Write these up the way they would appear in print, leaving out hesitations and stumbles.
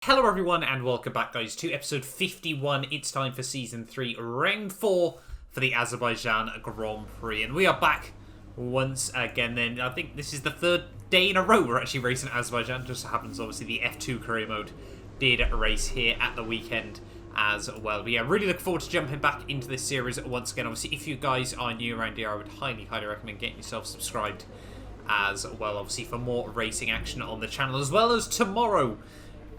Hello everyone and welcome back guys to episode 51. It's time for season 3, round 4 for the Azerbaijan Grand Prix. And we are back once again then. I think this is the third day in a row we're actually racing Azerbaijan. Just so happens obviously the F2 career mode did race here at the weekend as well. But yeah, really look forward to jumping back into this series once again. Obviously if you guys are new around here, I would highly recommend getting yourself subscribed as well. Obviously for more racing action on the channel, as well as tomorrow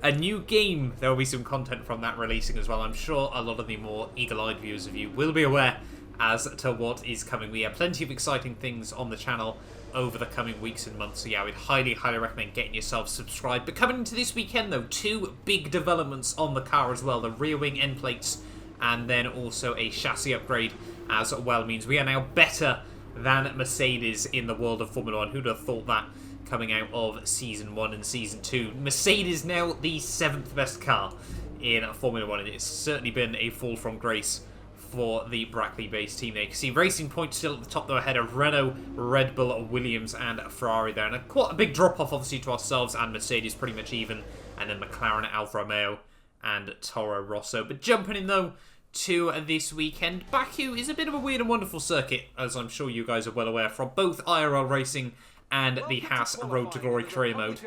a new game. There will be some content from that releasing as well. I'm sure a lot of the more eagle-eyed viewers of you will be aware as to what is coming. We have plenty of exciting things on the channel over the coming weeks and months. So yeah, I would highly recommend getting yourself subscribed. But coming into this weekend though, two big developments on the car as well. The rear wing end plates and then also a chassis upgrade as well means we are now better than Mercedes in the world of Formula 1. Who'd have thought that? Coming out of Season 1 and Season 2. Mercedes now the 7th best car in Formula 1, and it's certainly been a fall from grace for the Brackley-based team there. You can see Racing Point still at the top, though, ahead of Renault, Red Bull, Williams, and Ferrari there. And quite a big drop-off, obviously, to ourselves and Mercedes, pretty much even. And then McLaren, Alfa Romeo, and Toro Rosso. But jumping in, though, to this weekend, Baku is a bit of a weird and wonderful circuit, as I'm sure you guys are well aware, from both IRL racing and the Haas Road to Glory career mode.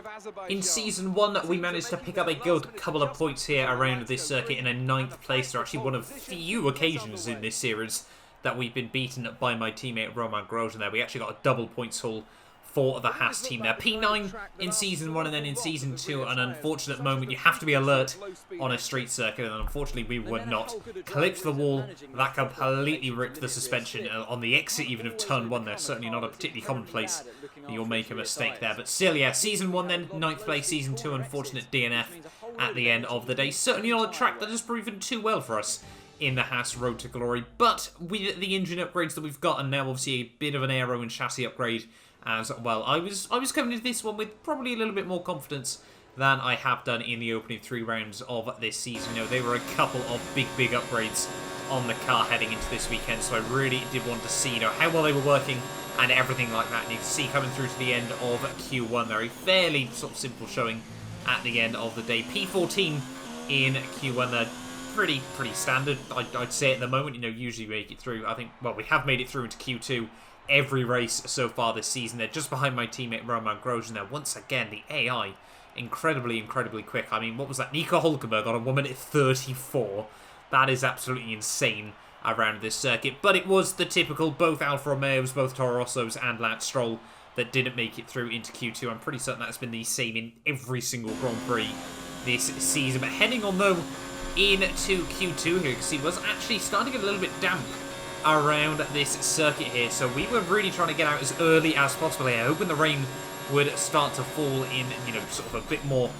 In Season 1, we managed to pick up a good couple of points here around this circuit in a 9th place. They're actually one of few occasions in this series that we've been beaten by my teammate Roman Grosjean there. We actually got a double points haul for the Haas team there. P9 in Season 1 and then in Season 2, an unfortunate moment. You have to be alert on a street circuit, and unfortunately we were not. Clipped the wall, that completely ripped the suspension on the exit even of Turn 1 there. Certainly not a particularly commonplace that you'll make a mistake there. But still, yeah, Season 1 then, 9th place. Season 2, unfortunate DNF at the end of the day. Certainly not a track that has proven too well for us in the Haas Road to Glory. But with the engine upgrades that we've got, and now obviously a bit of an aero and chassis upgrade as well, I was coming into this one with probably a little bit more confidence than I have done in the opening 3 rounds of this season. You know, there were a couple of big upgrades on the car heading into this weekend, so I really did want to see, you know, how well they were working and everything like that. And you can see coming through to the end of Q1 there, a fairly sort of simple showing at the end of the day. P14 in Q1 there, pretty standard, I'd say at the moment. You know, usually make it through, I think, well, we have made it through into Q2 every race so far this season. They're just behind my teammate Roman Grosjean there. Once again, the AI incredibly quick. I mean, what was that? Nico Hulkenberg on a 1:34. That is absolutely insane around this circuit. But it was the typical, both Alfa Romeos, both Toro Rossos, and Lance Stroll that didn't make it through into Q2. I'm pretty certain that's been the same in every single Grand Prix this season. But heading on, though, into Q2 here, you can see, was actually starting to get a little bit damp around this circuit here. So we were really trying to get out as early as possible here, hoping the rain would start to fall in, you know, sort of a bit more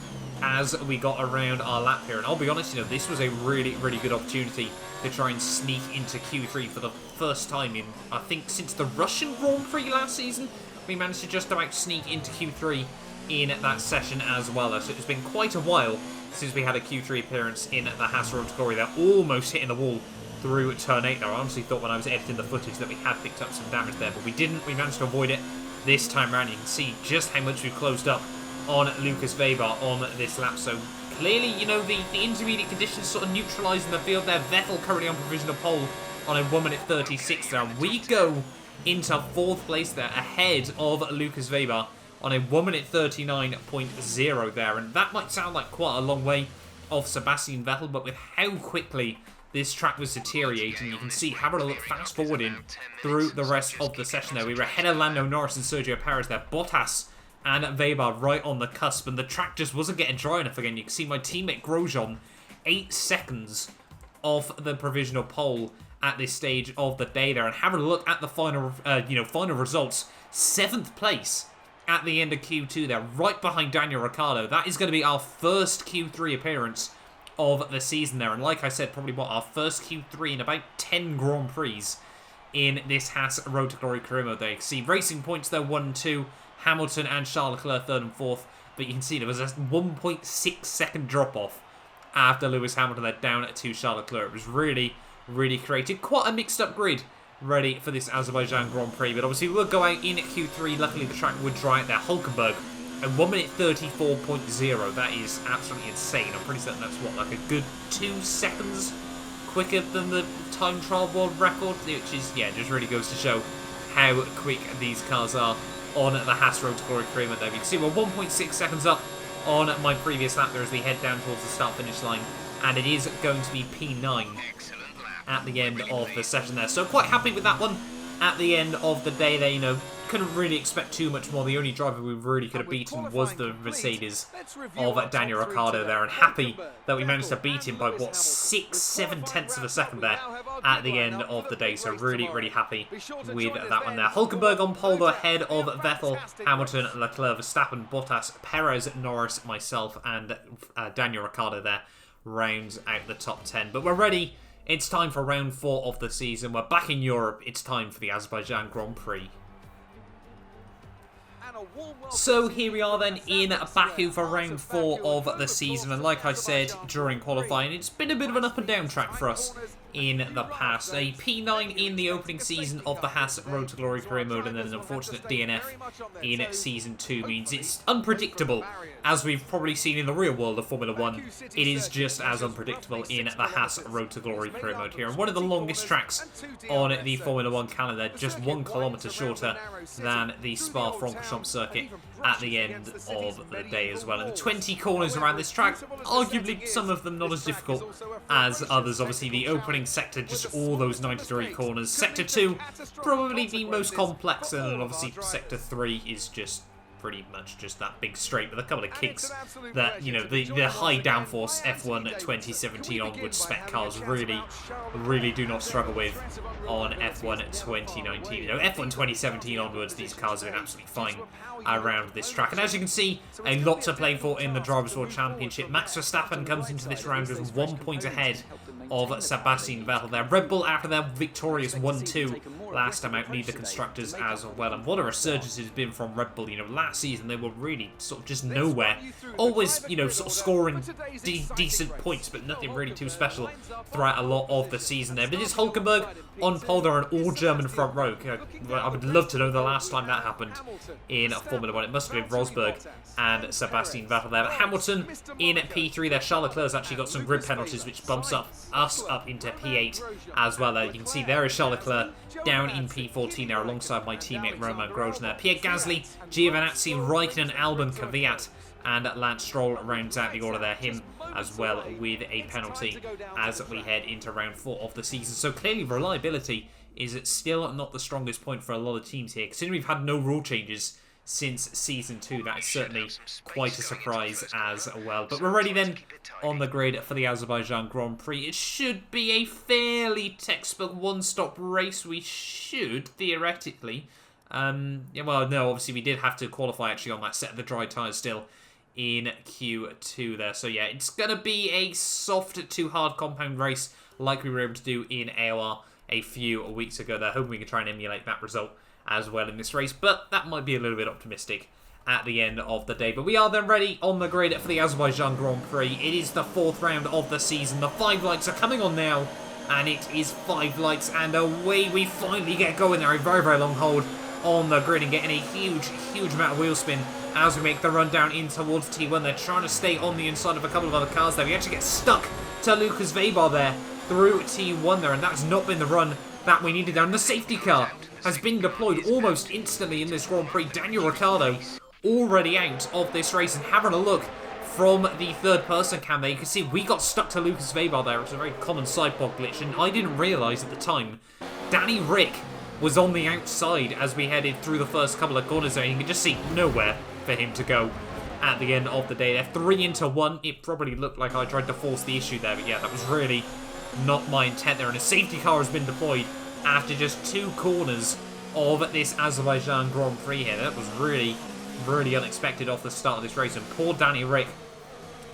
as we got around our lap here. And I'll be honest, you know, this was a really good opportunity to try and sneak into Q3 for the first time in, I think, since the Russian Grand Prix last season. We managed to just about sneak into Q3 in that session as well. So it's been quite a while since we had a Q3 appearance in the Haas Road to Glory. They're almost hitting the wall through Turn 8 there. I honestly thought when I was editing the footage that we had picked up some damage there, but we didn't. We managed to avoid it this time around. You can see just how much we've closed up on Lucas Weber on this lap. So clearly, you know, the intermediate conditions sort of neutralising the field there. Vettel currently on provisional pole on a 1:36 there. We go into 4th place there, ahead of Lucas Weber on a 1:39.0 there. And that might sound like quite a long way off Sebastian Vettel, but with how quickly this track was deteriorating, you can see, having a look fast forwarding through the rest of the session there. We were ahead of Lando Norris and Sergio Perez there. Bottas and Weber right on the cusp, and the track just wasn't getting dry enough again. You can see my teammate Grosjean 8 seconds off the provisional pole at this stage of the day there. And having a look at the final, final results, 7th place at the end of Q2 there, right behind Daniel Ricciardo. That is going to be our first Q3 appearance of the season there, and like I said, probably our first Q3 in about 10 Grand Prix in this Haas Road to Glory career mode there. You can see Racing Points though, 1 and 2, Hamilton and Charles Leclerc 3rd and 4th, but you can see there was a 1.6 second drop off after Lewis Hamilton there, down to Charles Leclerc. It was really creative, quite a mixed up grid ready for this Azerbaijan Grand Prix, but obviously we'll go out in Q3. Luckily the track would dry out there. Hulkenberg And 1 minute 34.0, that is absolutely insane. I'm pretty certain that's what, like a good 2 seconds quicker than the time trial world record, which is, yeah, just really goes to show how quick these cars are on the Haas Road to Glory career mode there. You can see we're 1.6 seconds up on my previous lap there as we head down towards the start-finish line, and it is going to be P9 at the end of the session there. So quite happy with that one at the end of the day there, you know. Couldn't really expect too much more. The only driver we really could have beaten was the Mercedes of Daniel Ricciardo there, and happy that we managed to beat him by, what, 6-7 tenths of a second there at the end of the day. So really, really happy with that one there. Hulkenberg on pole ahead of Vettel, Hamilton, Leclerc, Verstappen, Bottas, Perez, Norris, myself, and Daniel Ricciardo there rounds out the top 10. But we're ready. It's time for round 4 of the season. We're back in Europe. It's time for the Azerbaijan Grand Prix. So here we are then in Baku for round 4 of the season, and like I said during qualifying, it's been a bit of an up and down track for us in the past. A P9 in the opening season of the Haas Road to Glory career mode, and then an unfortunate DNF in Season 2 means it's unpredictable. As we've probably seen in the real world of Formula 1, it is just as unpredictable in the Haas Road to Glory career mode here. And one of the longest tracks on the Formula 1 calendar, just 1 kilometre shorter than the Spa-Francorchamps circuit at the end of the day as well. And the 20 corners around this track, arguably some of them not as difficult as others. Obviously the opening sector, just all those 90-degree corners. Sector 2, probably the most complex, and then obviously Sector 3 is just pretty much just that big straight with a couple of kicks that, you know, the high downforce F1 2017 onwards spec cars really do not struggle with on F1 2019. You know, F1 2017 onwards, these cars have been absolutely fine around this track. And as you can see, a lot to play for in the Drivers' World Championship. Max Verstappen comes into this round with 1 point ahead of Sebastian Vettel there. Red Bull, after their victorious 1-2 last time out, lead the constructors as well. And what a resurgence it's been from Red Bull. You know, last season they were really sort of just nowhere. Always, you know, sort of scoring decent points, but nothing really too special throughout a lot of the season there. But it's Hulkenberg on pole there, an all-German front row. I would love to know the last time that happened in Formula 1. It must have been Rosberg and Sebastian Vettel there. But Hamilton in P3 there. Charles Leclerc's actually got some grid penalties, which bumps us up into P8 as well there. You can see there is Charles Leclerc down in P14 there alongside my teammate Romain Grosjean there. Pierre Gasly, Giovinazzi, Raikkonen, Albon, Kvyat, and Lance Stroll rounds out the order there. Him as well with a penalty as we head into round 4 of the season. So clearly reliability is still not the strongest point for a lot of teams here. Considering we've had no rule changes since Season 2, that is certainly quite a surprise as well. But we're ready then on the grid for the Azerbaijan Grand Prix. It should be a fairly textbook one-stop race. We should, theoretically. Yeah, well, no, obviously we did have to qualify actually on that set of the dry tyres still in Q2 there. So yeah, it's going to be a soft to hard compound race like we were able to do in AOR a few weeks ago there. Hoping we can try and emulate that result as well in this race, but that might be a little bit optimistic at the end of the day. But we are then ready on the grid for the Azerbaijan Grand Prix. It is the 4th round of the season. The 5 lights are coming on now, and it is 5 lights, and away we finally get going there. A very, very long hold on the grid and getting a huge amount of wheel spin as we make the run down in towards T1. They're trying to stay on the inside of a couple of other cars there. We actually get stuck to Lucas Weber there through T1 there, and that's not been the run that we needed there. And the safety car has been deployed almost instantly in this Grand Prix. Daniel Ricciardo already out of this race, and having a look from the third person cam there, you can see we got stuck to Lucas Weber there. It's a very common side pod glitch, and I didn't realise at the time Danny Rick was on the outside as we headed through the first couple of corners there. You can just see nowhere for him to go at the end of the day there. 3 into 1. It probably looked like I tried to force the issue there, but yeah, that was really not my intent there. And a safety car has been deployed after just 2 corners of this Azerbaijan Grand Prix here. That was really unexpected off the start of this race. And poor Danny Rick,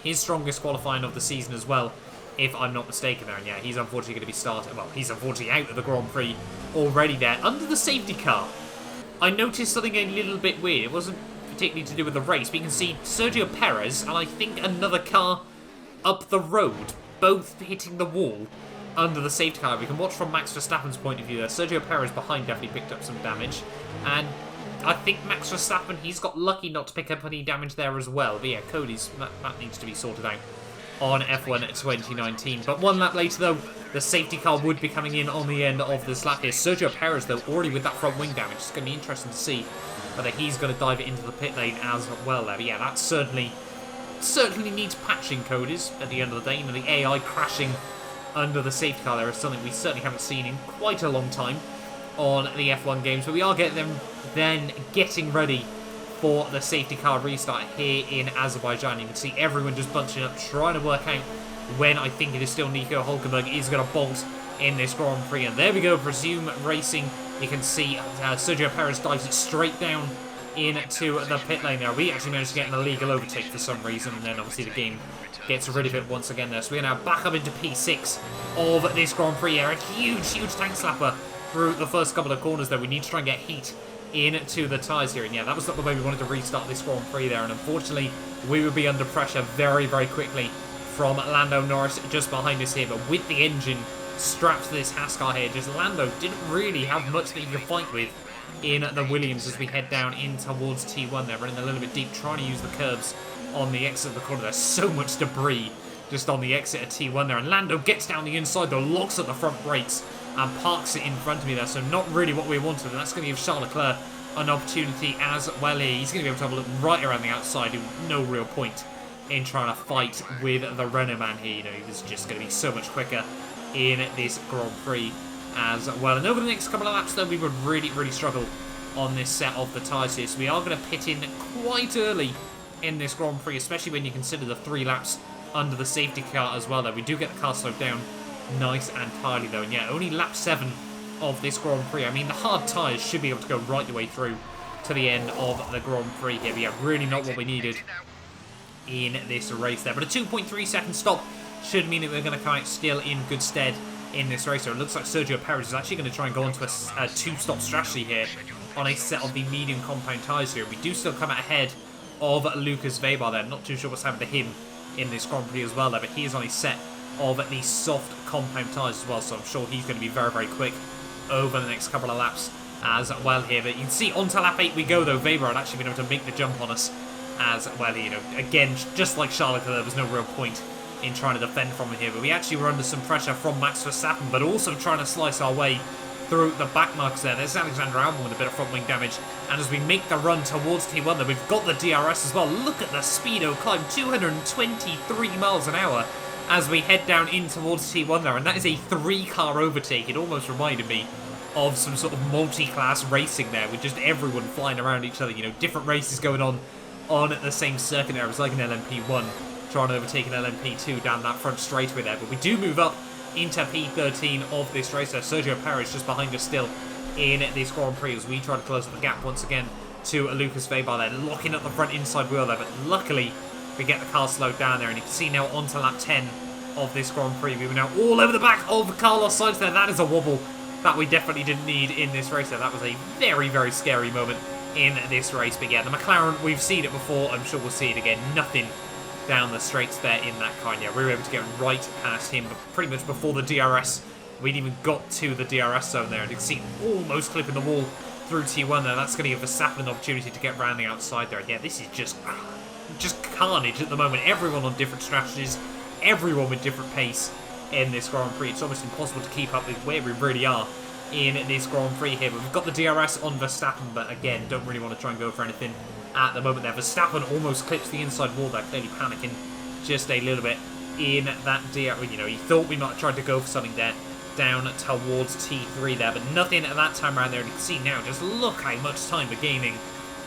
his strongest qualifying of the season as well, if I'm not mistaken there. And yeah, he's unfortunately going to be starting. Well, he's unfortunately out of the Grand Prix already there. Under the safety car, I noticed something a little bit weird. It wasn't particularly to do with the race, but you can see Sergio Perez and I think another car up the road, both hitting the wall under the safety car. We can watch from Max Verstappen's point of view there. Sergio Perez behind definitely picked up some damage. And I think Max Verstappen, he's got lucky not to pick up any damage there as well. But yeah, that needs to be sorted out on F1 2019. But one lap later, though, the safety car would be coming in on the end of this lap here. Sergio Perez, though, already with that front wing damage. It's going to be interesting to see whether he's going to dive into the pit lane as well there. But yeah, that certainly needs patching, Coders, at the end of the day. You know, the AI crashing under the safety car there is something we certainly haven't seen in quite a long time on the F1 games. But we are getting ready for the safety car restart here in Azerbaijan. You can see everyone just bunching up, trying to work out when I think it is still Nico Hülkenberg is going to bolt in this Grand Prix. And there we go, resume racing. You can see Sergio Perez dives it straight down into the pit lane there. We actually managed to get an illegal overtake for some reason, and then obviously the game gets rid of it once again there. So we're now back up into P6 of this Grand Prix here. A huge tank slapper through the first couple of corners there. We need to try and get heat into the tyres here. And yeah, that was not the way we wanted to restart this Grand Prix there. And unfortunately, we would be under pressure very quickly from Lando Norris just behind us here. But with the engine strapped to this Haas car here, just Lando didn't really have much that he could fight with in the Williams as we head down in towards T1 there, running a little bit deep, trying to use the curbs on the exit of the corner. There's so much debris just on the exit of T1 there, and Lando gets down the inside though, locks at the front brakes and parks it in front of me there, so not really what we wanted, and that's going to give Charles Leclerc an opportunity as well here. He's going to be able to have a look right around the outside, no real point in trying to fight with the Renault man here. You know, he was just going to be so much quicker in this Grand Prix as well. And over the next couple of laps though, we would really struggle on this set of the tyres here, so we are going to pit in quite early in this Grand Prix, especially when you consider the 3 laps under the safety car as well though. We do get the car slowed down nice and tidy though, and yeah, only lap 7 of this Grand Prix. I mean, the hard tyres should be able to go right the way through to the end of the Grand Prix here, but yeah, really not what we needed in this race there. But a 2.3 second stop should mean that we're going to come out still in good stead in this race. So it looks like Sergio Perez is actually going to try and go into a 2-stop strategy here on a set of the medium compound tyres here. We do still come out ahead of Lucas Weber there. Not too sure what's happened to him in this Grand Prix as well there, but he is on a set of the soft compound tyres as well, so I'm sure he's going to be very quick over the next couple of laps as well here. But you can see onto lap 8 we go though. Weber had actually been able to make the jump on us as well. You know, again, just like Charles Leclerc, there was no real point in trying to defend from here, but we actually were under some pressure from Max Verstappen, but also trying to slice our way through the back marks there. There's Alexander Albon with a bit of front wing damage, and as we make the run towards T1 there, we've got the DRS as well. Look at the speedo climb, 223 miles an hour as we head down in towards T1 there, and that is a 3-car overtake. It almost reminded me of some sort of multi-class racing there, with just everyone flying around each other, you know, different races going on the same circuit there. It was like an LMP1 trying to overtake an LMP2 down that front straightaway there. But we do move up into P13 of this race. So Sergio Perez just behind us still in this Grand Prix as we try to close up the gap once again to Lucas Weber there, locking up the front inside wheel there. But luckily, we get the car slowed down there. And you can see now onto lap 10 of this Grand Prix. We were now all over the back of Carlos Sainz there. That is a wobble that we definitely didn't need in this race there. That was a very scary moment in this race. But yeah, the McLaren, we've seen it before. I'm sure we'll see it again. Nothing down the straights there in that car. Yeah, we were able to get right past him, but pretty much before the DRS, we'd even got to the DRS zone there, and you can see almost clipping the wall through T1 there. That's going to give Verstappen an opportunity to get round the outside there. Yeah, this is just carnage at the moment. Everyone on different strategies, everyone with different pace in this Grand Prix. It's almost impossible to keep up with where we really are in this Grand Prix here. But we've got the DRS on Verstappen, but again, don't really want to try and go for anything at the moment there. Verstappen almost clips the inside wall there, clearly panicking just a little bit in that DRS. You know, he thought we might have tried to go for something there down towards T3 there, but nothing at that time around there. And you can see now, just look how much time we're gaining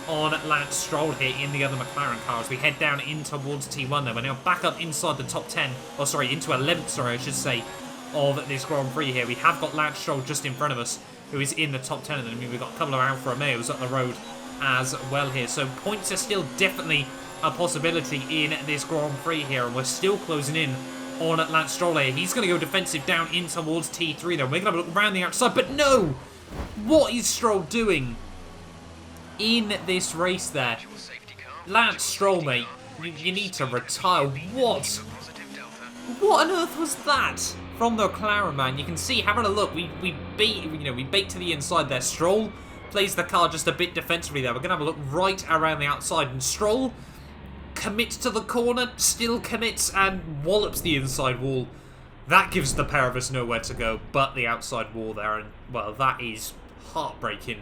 on Lance Stroll here in the other McLaren car as we head down in towards T1 there. We're now back up inside the top 10, or sorry, into 11th, sorry, I should say, of this Grand Prix here. We have got Lance Stroll just in front of us, who is in the top 10 of them. I mean, we've got a couple of Alfa Romeos up the road as well here. So points are still definitely a possibility in this Grand Prix here, and we're still closing in on Lance Stroll here. He's going to go defensive down in towards T3 though. We're going to look around the outside, but no! What is Stroll doing in this race there? Lance Stroll, mate, you need to retire. What on earth was that from the McLaren, man? You can see, having a look, we bait to the inside there. Stroll plays the car just a bit defensively there. We're going to have a look right around the outside, and Stroll commits to the corner, still commits, and wallops the inside wall. That gives the pair of us nowhere to go but the outside wall there, and, well, that is heartbreaking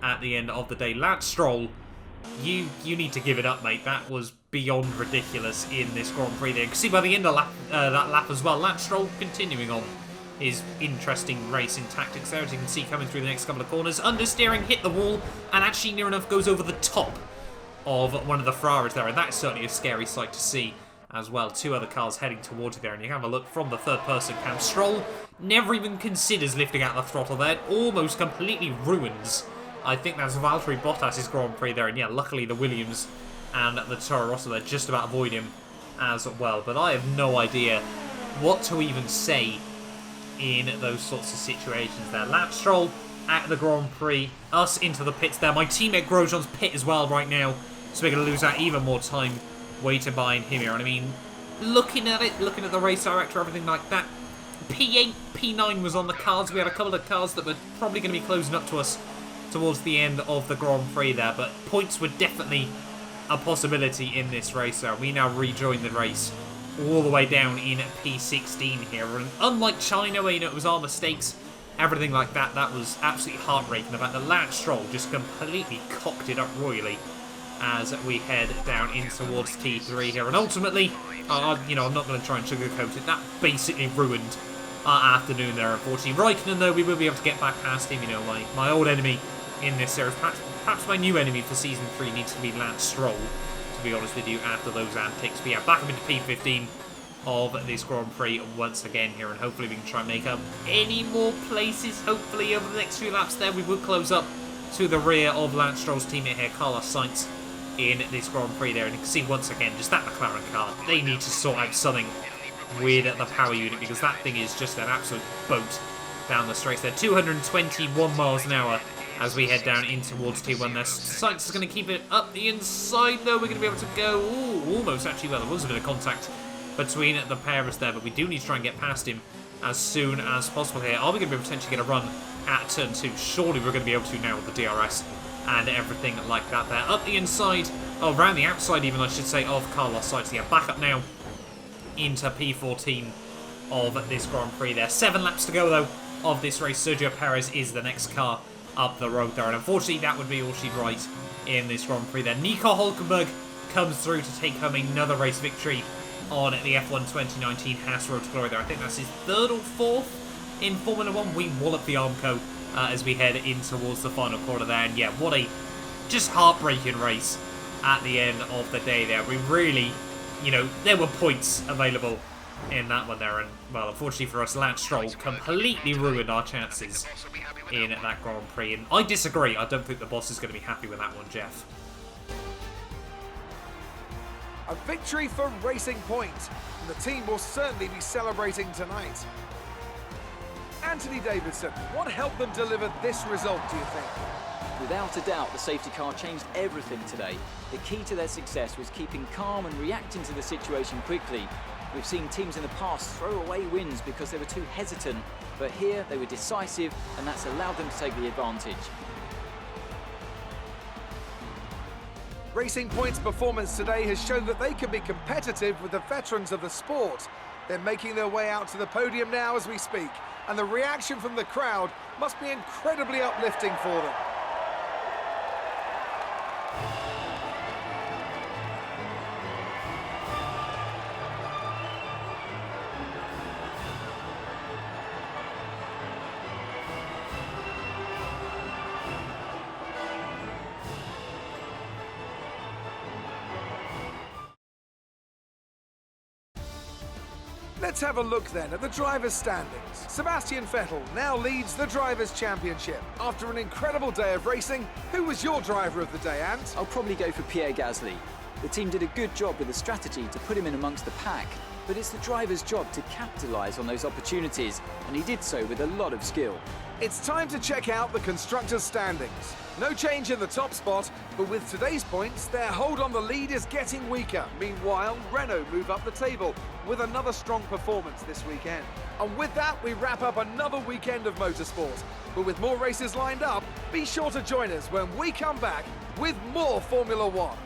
at the end of the day. Lance Stroll, you need to give it up, mate. That was beyond ridiculous in this Grand Prix there. You can see by the end of that lap as well, Lance Stroll continuing on his interesting racing tactics there, as you can see coming through the next couple of corners. Understeering, hit the wall, and actually near enough goes over the top of one of the Ferraris there, and that's certainly a scary sight to see as well. Two other cars heading towards you there, and you have a look from the third person cam. Stroll never even considers lifting out the throttle there. It almost completely ruins, I think that's Valtteri Bottas' Grand Prix there, and yeah, luckily the Williams and the Toro Rosso there just about avoid him as well. But I have no idea what to even say in those sorts of situations there. Lance Stroll at the Grand Prix, us into the pits there. My teammate Grosjean's pit as well right now, so we're going to lose out even more time waiting behind him here. And I mean, looking at it, looking at the race director, everything like that, P8, P9 was on the cards. We had a couple of cars that were probably going to be closing up to us towards the end of the Grand Prix there, but points were definitely a possibility in this race there. We now rejoin the race all the way down in P16 here, and unlike China where, you know, it was our mistakes, everything like that, that was absolutely heartbreaking. The fact that Lance Stroll just completely cocked it up royally as we head down in towards T3 here, and ultimately, you know, I'm not going to try and sugarcoat it, that basically ruined our afternoon there, unfortunately. Raikkonen, though, we will be able to get back past him, you know, my old enemy in this series. Perhaps my new enemy for Season 3 needs to be Lance Stroll, to be honest with you, after those antics. But yeah, back up into P15 of this Grand Prix once again here, and hopefully we can try and make up any more places, hopefully, over the next few laps there. We will close up to the rear of Lance Stroll's teammate here, Carlos Sainz, in this Grand Prix there. And you can see once again, just that McLaren car, they need to sort out something with the power unit, because that thing is just an absolute boat down the straight there. 221 miles an hour as we head down in towards T1 there. Sainz is going to keep it up the inside though. We're going to be able to go, ooh, almost actually, well, there was a bit of contact between the pair of us there, but we do need to try and get past him as soon as possible here. Are we going to be able to potentially get a run at turn 2? Surely we're going to be able to now with the DRS and everything like that there. Up the inside, oh, around the outside even, I should say, of Carlos Sainz. Yeah, back up now into P14 of this Grand Prix there. 7 laps to go though of this race. Sergio Perez is the next car up the road there, and unfortunately that would be all she'd write in this Grand Prix there. Nico Hülkenberg comes through to take home another race victory on the F1 2019 Haas Road to Glory there. I think that's his 3rd or 4th in Formula 1. We wallop the Armco as we head in towards the final quarter there, and yeah, what a just heartbreaking race at the end of the day there. We really, you know, there were points available in that one there, and well, unfortunately for us, Lance Stroll completely ruined our chances in that Grand Prix, and I disagree. I don't think the boss is going to be happy with that one, Jeff. A victory for Racing Point, and the team will certainly be celebrating tonight. Anthony Davidson, what helped them deliver this result, do you think? Without a doubt, the safety car changed everything today. The key to their success was keeping calm and reacting to the situation quickly. We've seen teams in the past throw away wins because they were too hesitant, but here they were decisive, and that's allowed them to take the advantage. Racing Point's performance today has shown that they can be competitive with the veterans of the sport. They're making their way out to the podium now as we speak, and the reaction from the crowd must be incredibly uplifting for them. Let's have a look then at the drivers' standings. Sebastian Vettel now leads the Drivers' Championship. After an incredible day of racing, who was your driver of the day, Ant? I'll probably go for Pierre Gasly. The team did a good job with the strategy to put him in amongst the pack. but it's the driver's job to capitalise on those opportunities, and he did so with a lot of skill. It's time to check out the constructors' standings. No change in the top spot, but with today's points, their hold on the lead is getting weaker. Meanwhile, Renault move up the table with another strong performance this weekend. And with that, we wrap up another weekend of motorsport. But with more races lined up, be sure to join us when we come back with more Formula One.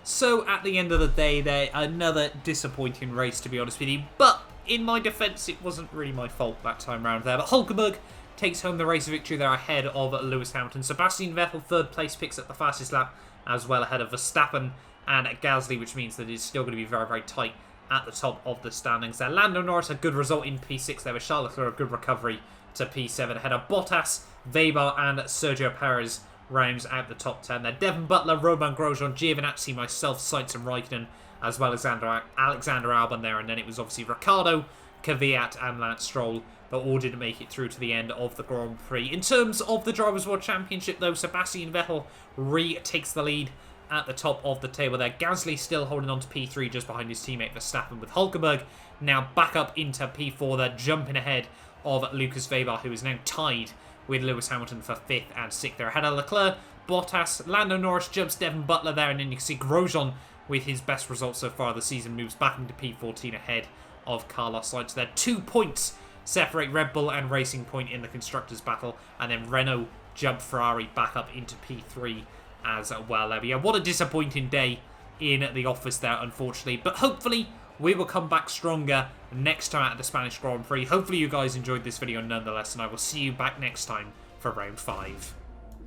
So at the end of the day, there another disappointing race, to be honest with you. But in my defence, it wasn't really my fault that time round there. But Hulkenberg takes home the race victory there ahead of Lewis Hamilton. Sebastian Vettel, third place, picks up the fastest lap as well ahead of Verstappen and Gasly, which means that it's still going to be very, very tight at the top of the standings there. Lando Norris, a good result in P6 there with Charles Leclerc, a good recovery to P7 ahead of Bottas, Weber and Sergio Perez rounds out the top 10 there. Devon Butler, Romain Grosjean, Giovinazzi, myself, Sainz and Raikkonen, as well as Alexander Albon there, and then it was obviously Ricciardo, Kvyat and Lance Stroll that all didn't make it through to the end of the Grand Prix. In terms of the Drivers' World Championship though, Sebastian Vettel retakes the lead at the top of the table there. Gasly still holding on to P3 just behind his teammate Verstappen, with Hulkenberg now back up into P4 there, jumping ahead of Lucas Weber, who is now tied with Lewis Hamilton for 5th and 6th there. Ahead of Leclerc, Bottas, Lando Norris jumps Devon Butler there, and then you can see Grosjean with his best results so far this season moves back into P14 ahead of Carlos Sainz there. 2 points separate Red Bull and Racing Point in the Constructors' battle, and then Renault jump Ferrari back up into P3 as well. But yeah, what a disappointing day in the office there, unfortunately. But hopefully we will come back stronger next time at the Spanish Grand Prix. Hopefully you guys enjoyed this video nonetheless, and I will see you back next time for round 5.